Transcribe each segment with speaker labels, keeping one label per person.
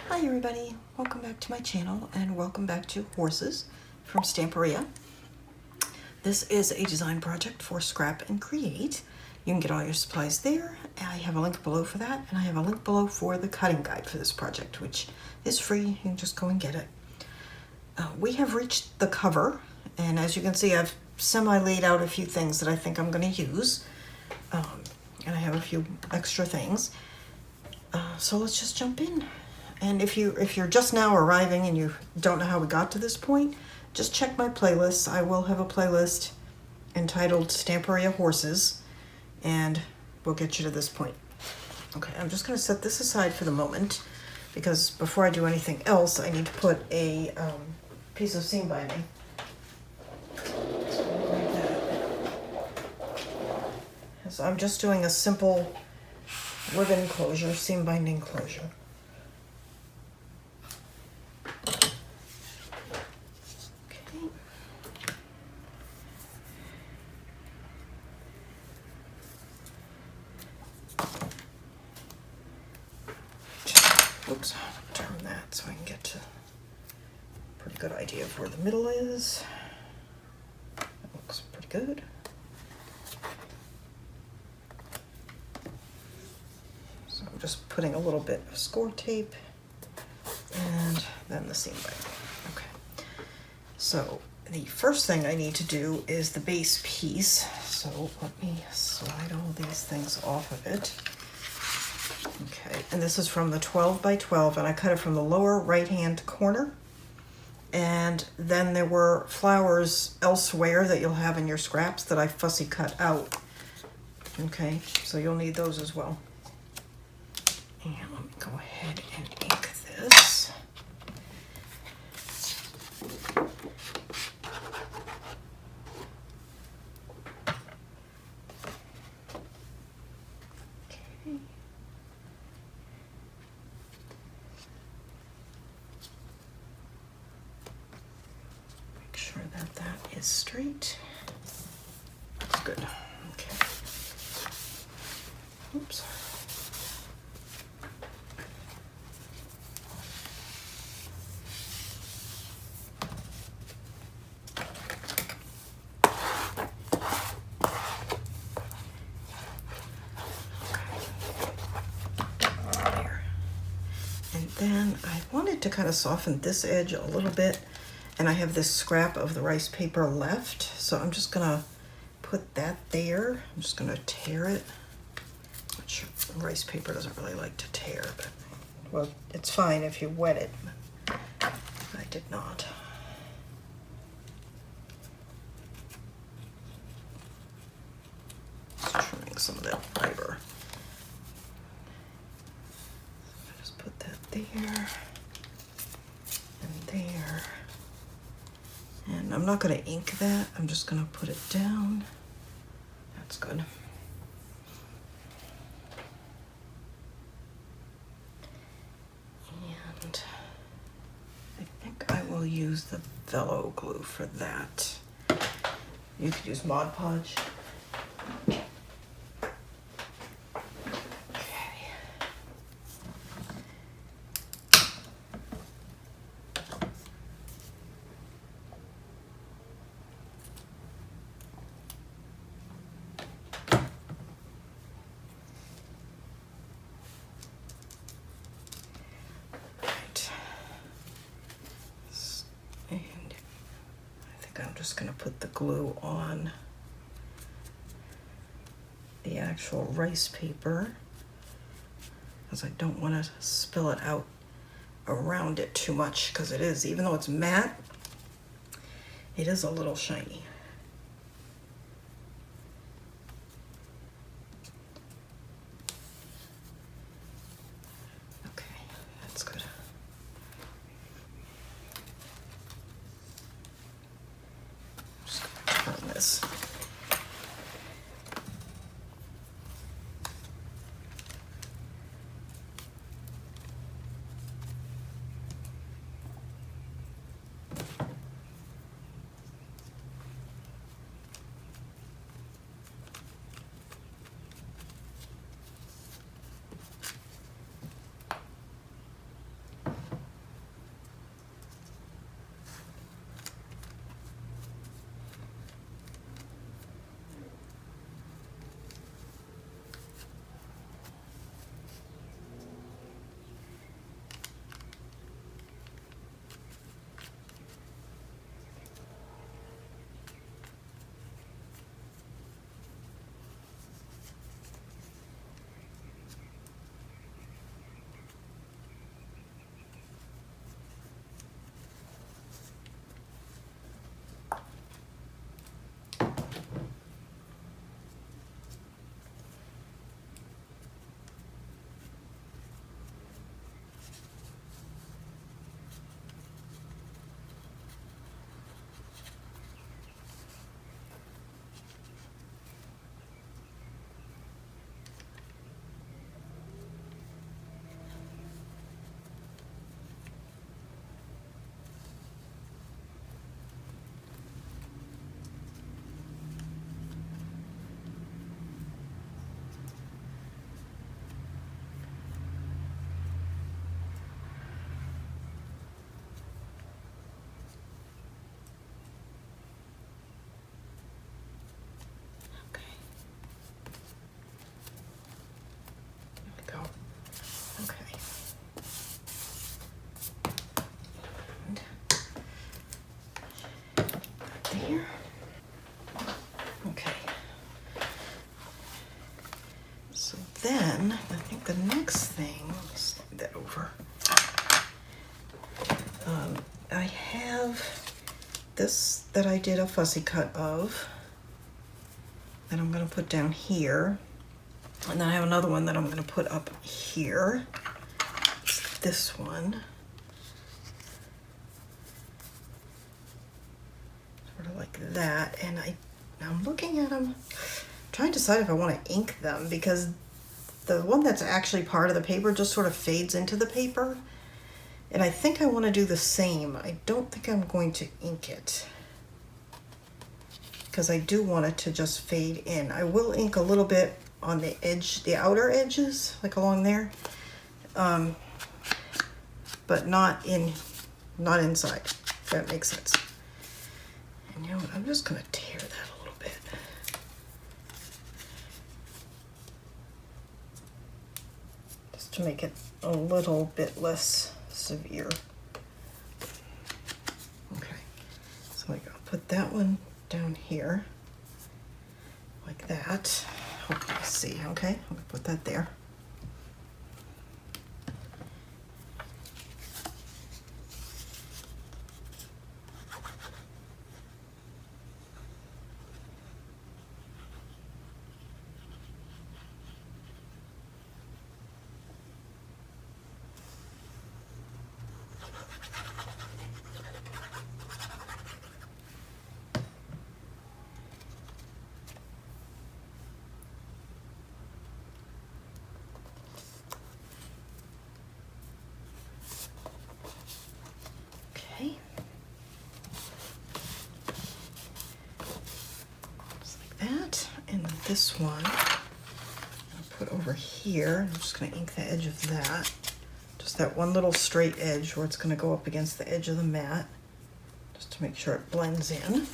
Speaker 1: Hi everybody, welcome back to my channel and welcome back to Horses from Stamperia. This is a design project for Scrap and Create. You can get all your supplies there. I have a link below for that, and I have a link below for the cutting guide for this project, which is free. You can just go and get it. We have reached the cover, and as you can see, I've semi-laid out a few things that I think I'm going to use, and I have a few extra things. So let's just jump in. And if you're just now arriving and you don't know how we got to this point, just check my playlists. I will have a playlist entitled Stamperia Horses, and we'll get you to this point. Okay, I'm just going to set this aside for the moment, because before I do anything else, I need to put a piece of seam binding. So I'm just doing a simple ribbon closure, seam binding closure. Oops, turn that so I can get to a pretty good idea of where the middle is. That looks pretty good. So I'm just putting a little bit of score tape and then the seam binding. Okay. So the first thing I need to do is the base piece. So let me slide all these things off of it. Okay, and this is from the 12 by 12, and I cut it from the lower right-hand corner. And then there were flowers elsewhere that you'll have in your scraps that I fussy cut out. Okay, so you'll need those as well. And let me go ahead and ink this. That is straight. That's good. Okay. Oops. There. And then I wanted to kind of soften this edge a little bit. And I have this scrap of the rice paper left, so I'm just gonna put that there. I'm just gonna tear it. Not sure, rice paper doesn't really like to tear, but well, it's fine if you wet it. I did not. Just trimming some of that fiber. So just put that there and there. And I'm not going to ink that, I'm just going to put it down. That's good. And I think I will use the Velo glue for that. You could use Mod Podge. I'm just going to put the glue on the actual rice paper, because I don't want to spill it out around it too much, because it is, even though it's matte, it is a little shiny. Okay, that's good. This. I have this that I did a fussy cut of that I'm going to put down here. And then I have another one that I'm going to put up here. It's this one. Sort of like that. And I'm looking at them, trying to decide if I want to ink them, because the one that's actually part of the paper just sort of fades into the paper. And I think I want to do the same. I don't think I'm going to ink it, because I do want it to just fade in. I will ink a little bit on the edge, the outer edges, like along there, but not inside, if that makes sense. And you know what, I'm just gonna tear that a little bit. Just to make it a little bit less severe. Okay, so I'll put that one down here, like that. Hope you see, okay? I'm gonna put that there. Okay. Just like that. And then this one, I'll put over here. I'm just gonna ink the edge of that. Just that one little straight edge where it's gonna go up against the edge of the mat, just to make sure it blends in.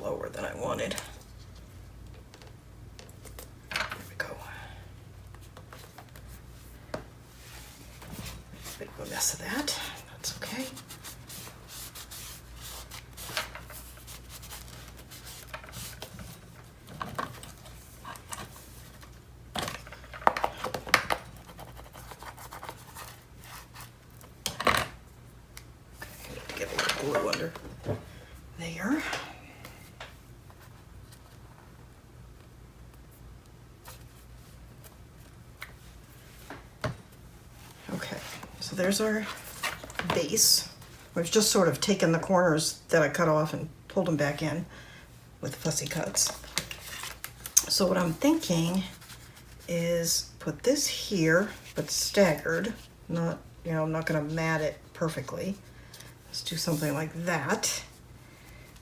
Speaker 1: Lower than I wanted. There we go. Bit of a mess of that. That's okay. Okay, I need to get a little glue under there. So there's our base. We've just sort of taken the corners that I cut off and pulled them back in with fussy cuts. So what I'm thinking is put this here, but staggered. Not, you know, I'm not gonna mat it perfectly. Let's do something like that.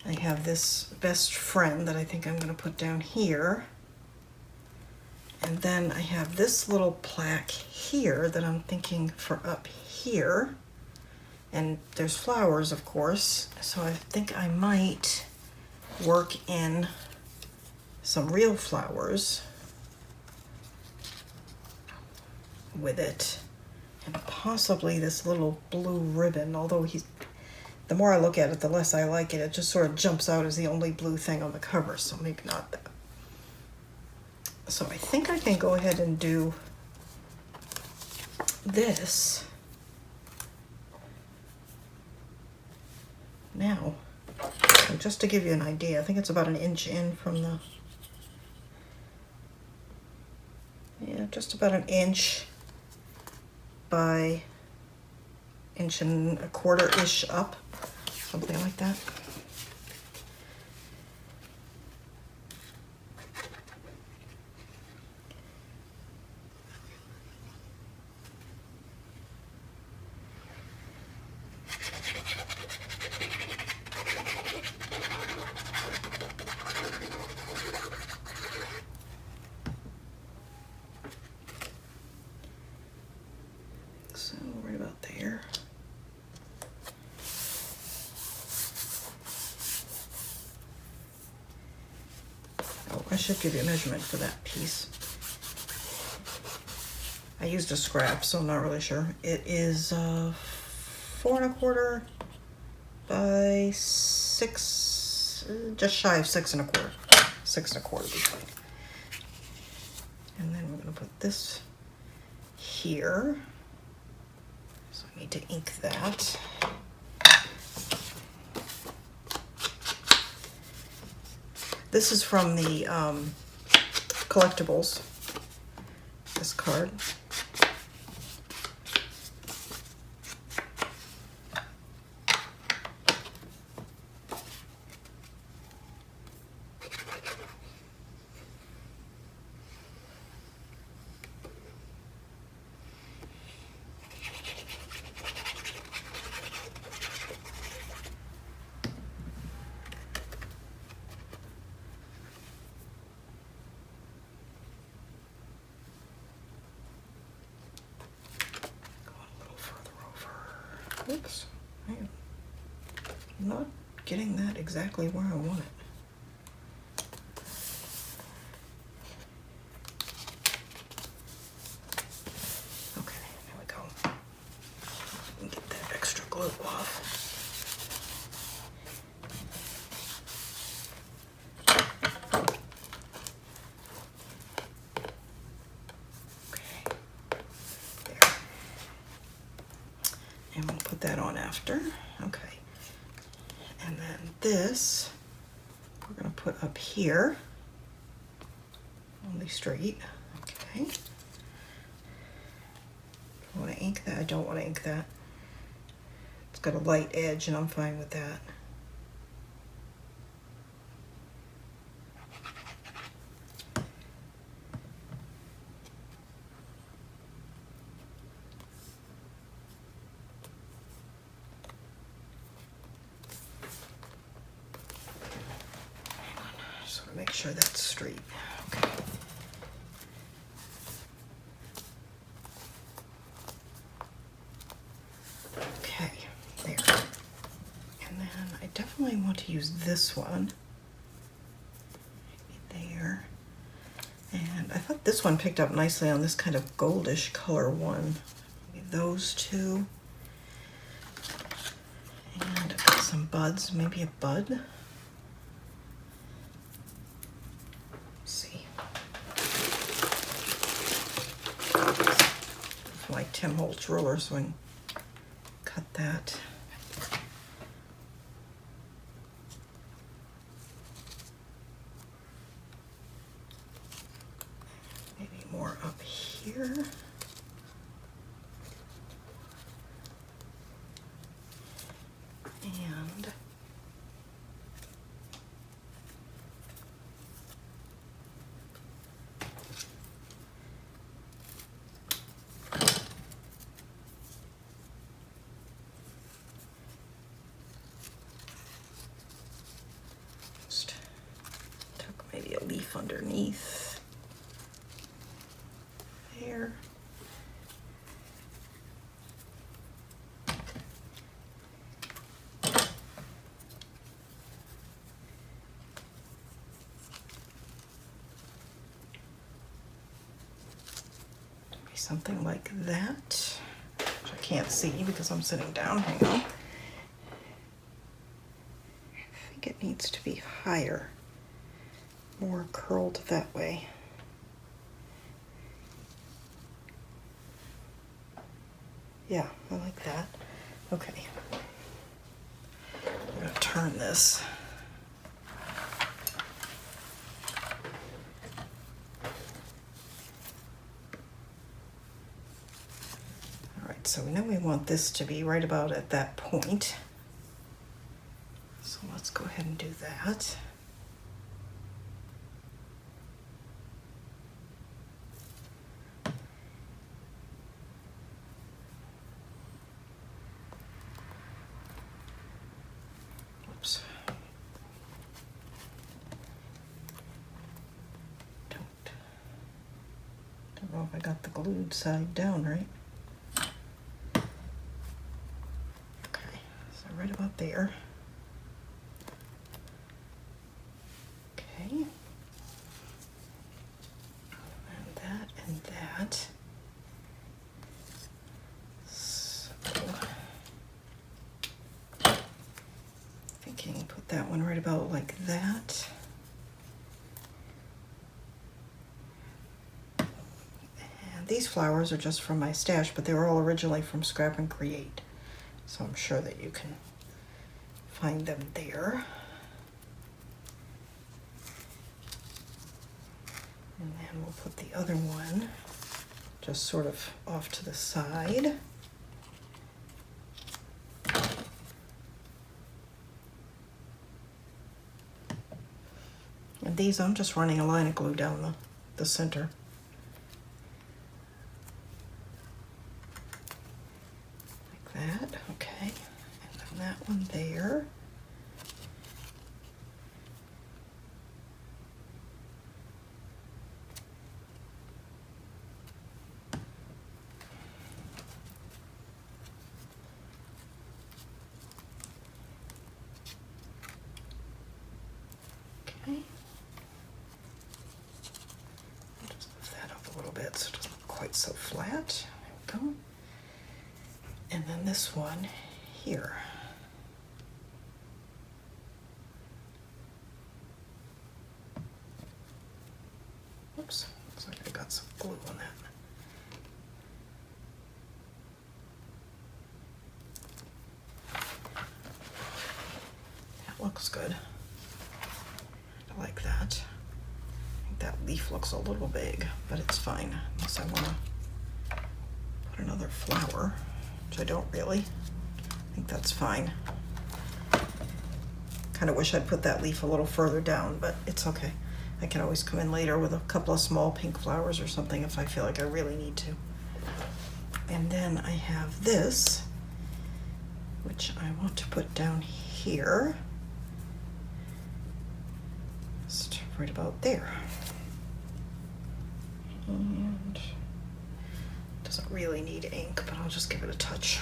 Speaker 1: I have this best friend that I think I'm gonna put down here. And then I have this little plaque here that I'm thinking for up here. And there's flowers, of course. So I think I might work in some real flowers with it. And possibly this little blue ribbon, although the more I look at it, the less I like it. It just sort of jumps out as the only blue thing on the cover, so maybe not that. So I think I can go ahead and do this now. So just to give you an idea, I think it's about an inch in from the, yeah, just about an inch by inch and a quarter-ish up, something like that. So right about there. I should give you a measurement for that piece. I used a scrap, so I'm not really sure. It is 4 1/4 by 6, just shy of 6 1/4. 6 1/4 between. And then we're going to put this here. So I need to ink that. This is from the Collectibles, this card. Oops, I'm not getting that exactly where I want it. Okay, there we go. And get that extra glue off. And we'll put that on after. Okay. And then this, we're going to put up here on the straight. Okay. I want to ink that. I don't want to ink that. It's got a light edge and I'm fine with that. Make sure that's straight. Okay. Okay, there. And then I definitely want to use this one. Maybe there. And I thought this one picked up nicely on this kind of goldish color one. Maybe those two. And I've got some buds, maybe a bud. My Tim Holtz ruler, so I can cut that. Maybe more up here. And maybe a leaf underneath there. Maybe something like that, which I can't see because I'm sitting down. Hang on. I think it needs to be higher. More curled that way. Yeah, I like that. Okay. I'm going to turn this. All right, so we know we want this to be right about at that point. So let's go ahead and do that. Don't know if I got the glued side down right. Okay, so right about there. Okay. put that one right about like that. And these flowers are just from my stash, but they were all originally from Scrap and Create. So I'm sure that you can find them there. And then we'll put the other one just sort of off to the side. And these, I'm just running a line of glue down the center. Like that, okay. And then that one there. Okay. Just move that up a little bit so it doesn't look quite so flat. There we go. And then this one here. Oops, looks like I got some glue on that. That looks good. I like that. I think that leaf looks a little big, but it's fine, unless I want to put another flower, which I don't really. I think that's fine. Kind of wish I'd put that leaf a little further down, but it's okay. I can always come in later with a couple of small pink flowers or something if I feel like I really need to. And then I have this, which I want to put down here. Just right about there. And doesn't really need ink, but I'll just give it a touch.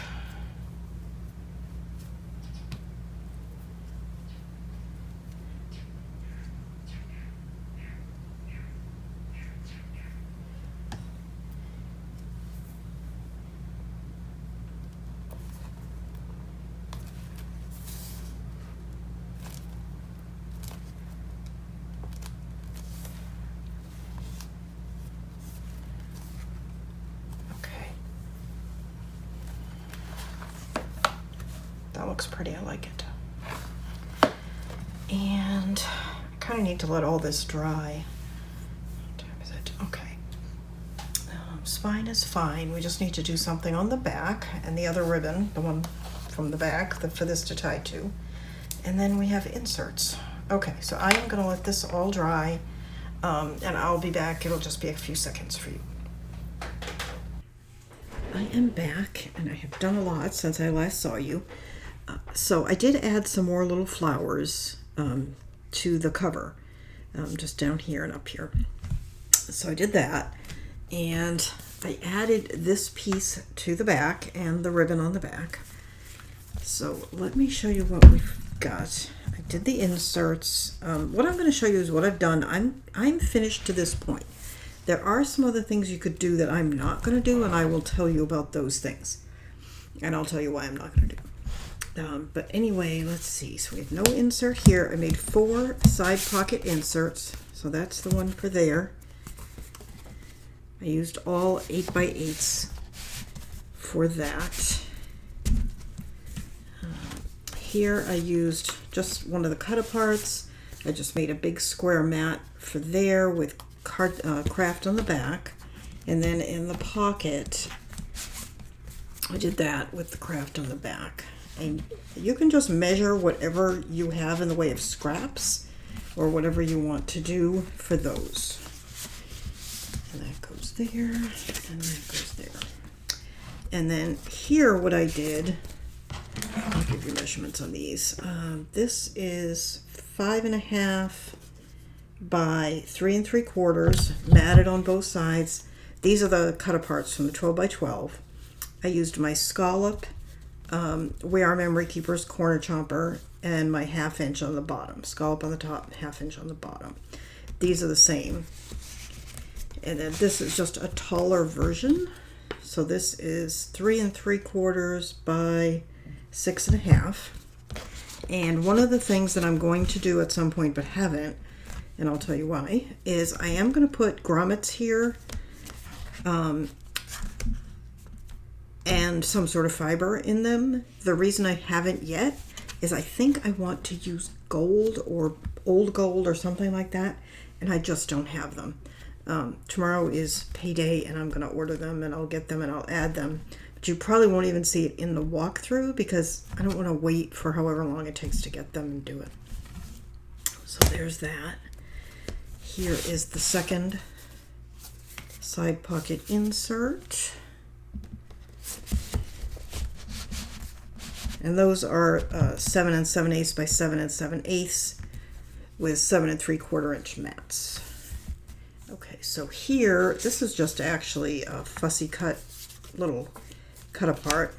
Speaker 1: That looks pretty, I like it. And I kind of need to let all this dry. What time is it? Okay. Spine is fine. We just need to do something on the back and the other ribbon, the one from the back, for this to tie to. And then we have inserts. Okay, so I am going to let this all dry, and I'll be back. It'll just be a few seconds for you. I am back, and I have done a lot since I last saw you. So I did add some more little flowers to the cover, just down here and up here. So I did that, and I added this piece to the back and the ribbon on the back. So let me show you what we've got. I did the inserts. What I'm going to show you is what I've done. I'm finished to this point. There are some other things you could do that I'm not going to do, and I will tell you about those things. And I'll tell you why I'm not going to do. But anyway, let's see. So we have no insert here. I made 4 side pocket inserts. So that's the one for there. I used all 8x8s for that. Here I used just one of the cut-aparts. I just made a big square mat for there with craft on the back. And then in the pocket, I did that with the craft on the back. And you can just measure whatever you have in the way of scraps or whatever you want to do for those. And that goes there, and that goes there. And then here what I did, I'll give you measurements on these. This is 5.5 by 3 3/4, matted on both sides. These are the cut-aparts from the 12x12. I used my scallop, We Are Memory Keepers corner chomper, and my 1/2 inch on the bottom. Scallop on the top, 1/2 inch on the bottom. These are the same. And then this is just a taller version. So this is 3 3/4 by 6.5. And one of the things that I'm going to do at some point but haven't, and I'll tell you why, is I am going to put grommets here and some sort of fiber in them. The reason I haven't yet is I think I want to use gold or old gold or something like that, and I just don't have them. Tomorrow is payday and I'm going to order them and I'll get them and I'll add them. But you probably won't even see it in the walkthrough because I don't want to wait for however long it takes to get them and do it. So there's that. Here is the second side pocket insert. And those are 7 7/8 by 7 7/8 with 7 3/4 inch mats. Okay, so here, this is just actually a fussy cut, little cut apart.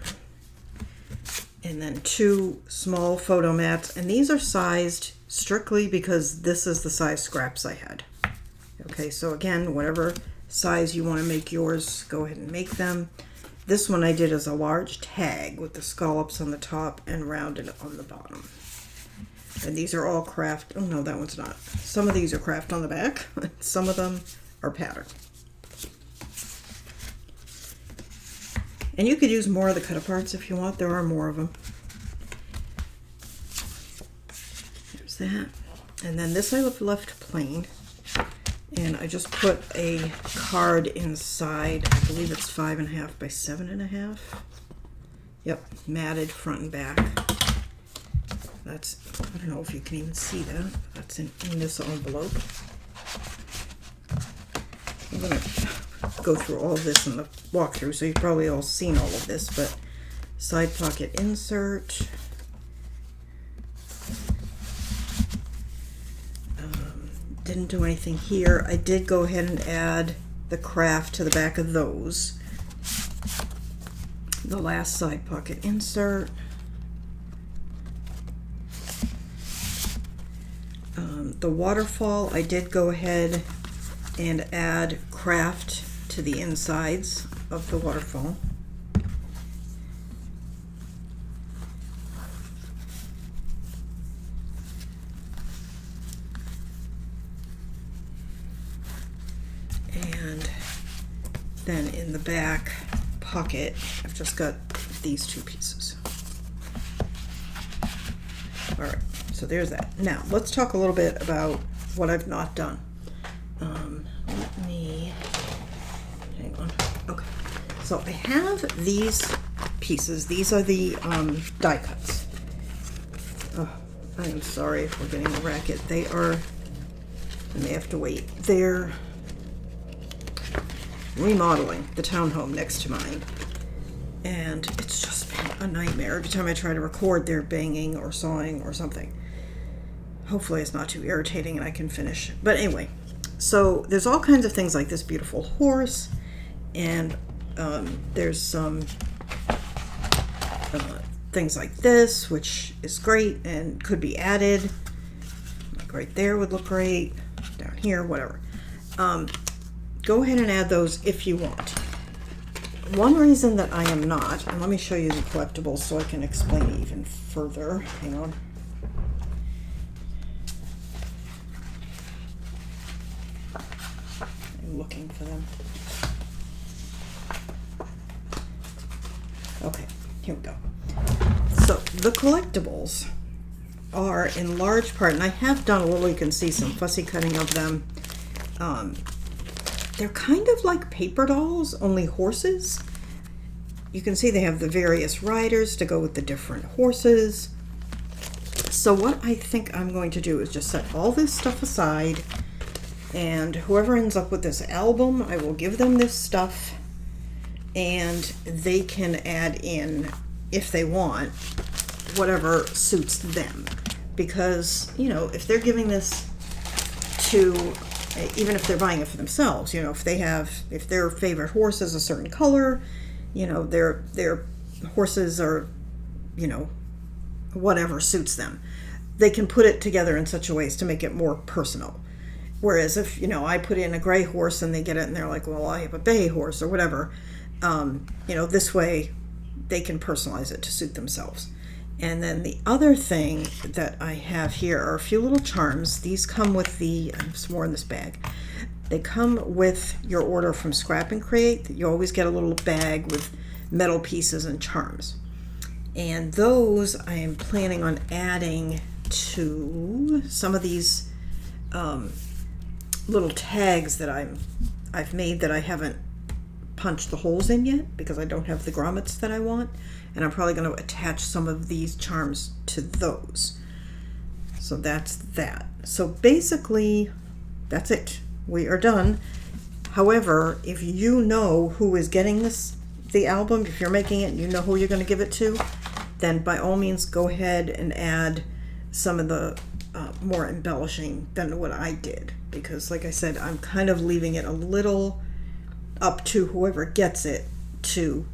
Speaker 1: And then 2 small photo mats, and these are sized strictly because this is the size scraps I had. Okay, so again, whatever size you want to make yours, go ahead and make them. This one I did as a large tag with the scallops on the top and rounded on the bottom. And these are all craft. Oh no, that one's not. Some of these are craft on the back. Some of them are pattern. And you could use more of the cut aparts if you want. There are more of them. There's that. And then this I left plain. And I just put a card inside. I believe it's 5.5 by 7.5. Yep, matted front and back. That's, I don't know if you can even see that. That's in this envelope. I'm going to go through all of this in the walkthrough, so you've probably all seen all of this, but side pocket insert. Didn't do anything here. I did go ahead and add the craft to the back of those. The last side pocket insert. The waterfall, I did go ahead and add craft to the insides of the waterfall. And then in the back pocket, I've just got these 2 pieces. All right, so there's that. Now, let's talk a little bit about what I've not done. Let me, hang on. Okay, so I have these pieces. These are the die cuts. Oh, I am sorry if we're getting a racket. They are, and they have to wait. They're remodeling the townhome next to mine, and it's just been a nightmare. Every time I try to record, they're banging or sawing or something. Hopefully it's not too irritating and I can finish. But anyway, so there's all kinds of things like this beautiful horse, and there's some things like this, which is great and could be added. Like right there would look great. Down here, whatever. Go ahead and add those if you want. One reason that I am not, and let me show you the collectibles so I can explain it even further. Hang on. I'm looking for them. Okay, here we go. So the collectibles are in large part, and I have done a little, you can see some fussy cutting of them. They're kind of like paper dolls, only horses. You can see they have the various riders to go with the different horses. So what I think I'm going to do is just set all this stuff aside, and whoever ends up with this album, I will give them this stuff, and they can add in, if they want, whatever suits them. Because, you know, if they're giving this to, even if they're buying it for themselves, you know, if their favorite horse is a certain color, you know, their horses are, you know, whatever suits them, they can put it together in such a way as to make it more personal. Whereas if, you know, I put in a gray horse and they get it and they're like, well, I have a bay horse or whatever, you know, this way they can personalize it to suit themselves. And then the other thing that I have here are a few little charms. These come with the, there's more in this bag. They come with your order from Scrap and Create. You always get a little bag with metal pieces and charms. And those I am planning on adding to some of these little tags that I've made that I haven't punched the holes in yet because I don't have the grommets that I want. And I'm probably going to attach some of these charms to those. So that's that. So basically, that's it. We are done. However, if you know who is getting the album, if you're making it and you know who you're going to give it to, then by all means go ahead and add some of the more embellishing than what I did. Because like I said, I'm kind of leaving it a little up to whoever gets it to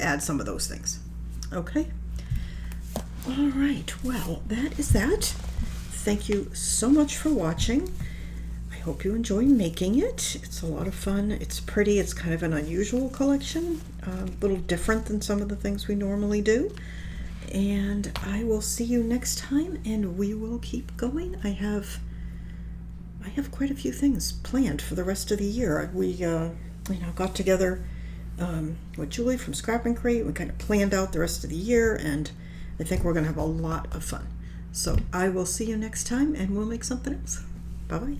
Speaker 1: add some of those things. Okay. All right. Well, that is that. Thank you so much for watching. I hope you enjoy making it. It's a lot of fun. It's pretty. It's kind of an unusual collection. A little different than some of the things we normally do. And I will see you next time, and we will keep going. I have quite a few things planned for the rest of the year. We got together with Julie from Scrap and Create. We kind of planned out the rest of the year, and I think we're going to have a lot of fun. So I will see you next time, and we'll make something else. Bye-bye.